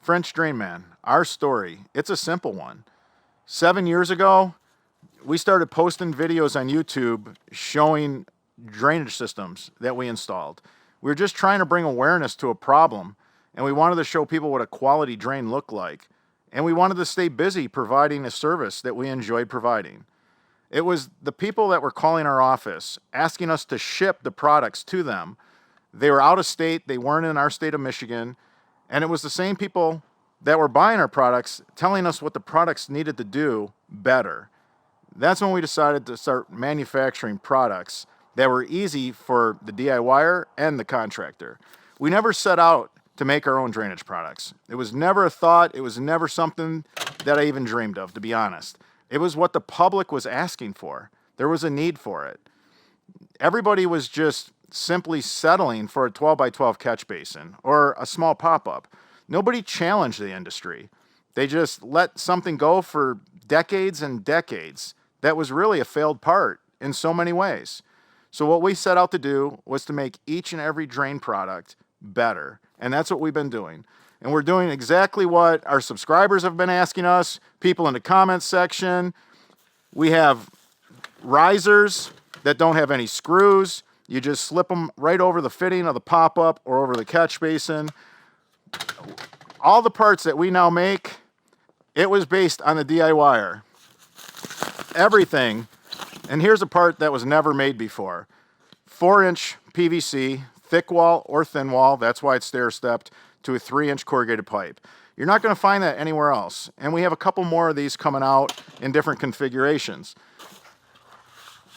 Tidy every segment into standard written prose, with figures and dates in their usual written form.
FrenchDrainMan, our story, it's a simple one. 7 years ago, we started posting videos on YouTube showing drainage systems that we installed. We were just trying to bring awareness to a problem, and we wanted to show people what a quality drain looked like. And we wanted to stay busy providing a service that we enjoyed providing. It was the people that were calling our office, asking us to ship the products to them. They were out of state, they weren't in our state of Michigan, and it was the same people that were buying our products telling us what the products needed to do better. That's when we decided to start manufacturing products that were easy for the DIYer and the contractor. We never set out to make our own drainage products. It was never a thought, it was never something that I even dreamed of, to be honest. It was what the public was asking for. There was a need for it. Everybody was just simply settling for a 12 by 12 catch basin or a small pop-up. Nobody challenged the industry. They just let something go for decades and decades that was really a failed part in so many ways. So what we set out to do was to make each and every drain product better. And that's what we've been doing. And we're doing exactly what our subscribers have been asking us, people in the comments section. We have risers that don't have any screws. You just slip them right over the fitting of the pop-up or over the catch basin. All the parts that we now make, it was based on the DIYer. Everything. And here's a part that was never made before. 4-inch PVC, thick wall or thin wall, that's why it's stair-stepped, to a 3-inch corrugated pipe. You're not going to find that anywhere else. And we have a couple more of these coming out in different configurations.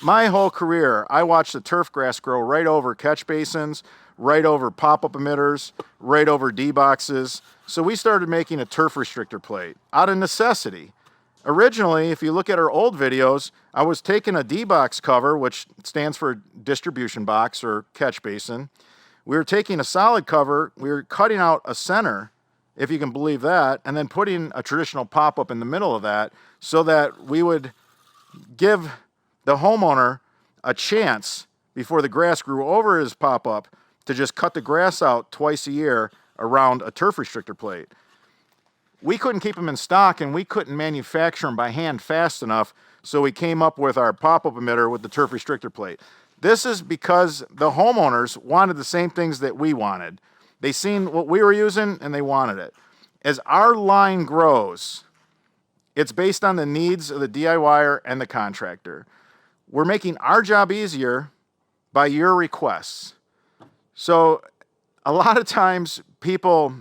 My whole career, I watched the turf grass grow right over catch basins, right over pop-up emitters, right over D-boxes. So we started making a turf restrictor plate out of necessity. Originally, if you look at our old videos, I was taking a D-box cover, which stands for distribution box or catch basin. We were taking a solid cover, we were cutting out a center, if you can believe that, and then putting a traditional pop-up in the middle of that so that we would give the homeowner a chance before the grass grew over his pop-up to just cut the grass out twice a year around a turf restrictor plate. We couldn't keep them in stock and we couldn't manufacture them by hand fast enough, so we came up with our pop-up emitter with the turf restrictor plate. This is because the homeowners wanted the same things that we wanted. They seen what we were using and they wanted it. As our line grows, it's based on the needs of the DIYer and the contractor. We're making our job easier by your requests. So a lot of times people,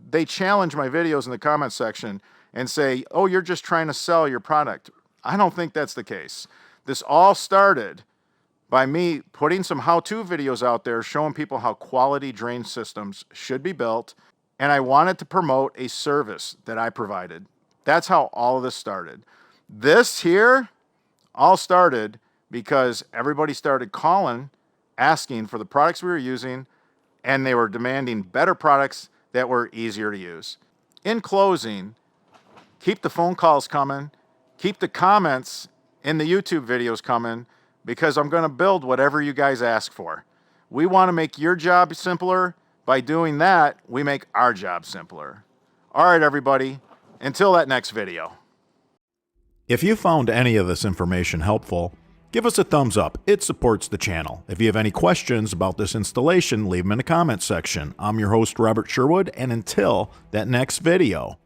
they challenge my videos in the comments section and say, oh, you're just trying to sell your product. I don't think that's the case. This all started by me putting some how-to videos out there showing people how quality drain systems should be built, and I wanted to promote a service that I provided. That's how all of this started. This here all started because everybody started calling, asking for the products we were using, and they were demanding better products that were easier to use. In closing, keep the phone calls coming, keep the comments in the YouTube videos coming, because I'm going to build whatever you guys ask for. We want to make your job simpler. By doing that, we make our job simpler. All right, everybody, until that next video. If you found any of this information helpful, give us a thumbs up. It supports the channel. If you have any questions about this installation, leave them in the comments section. I'm your host, Robert Sherwood, and until that next video.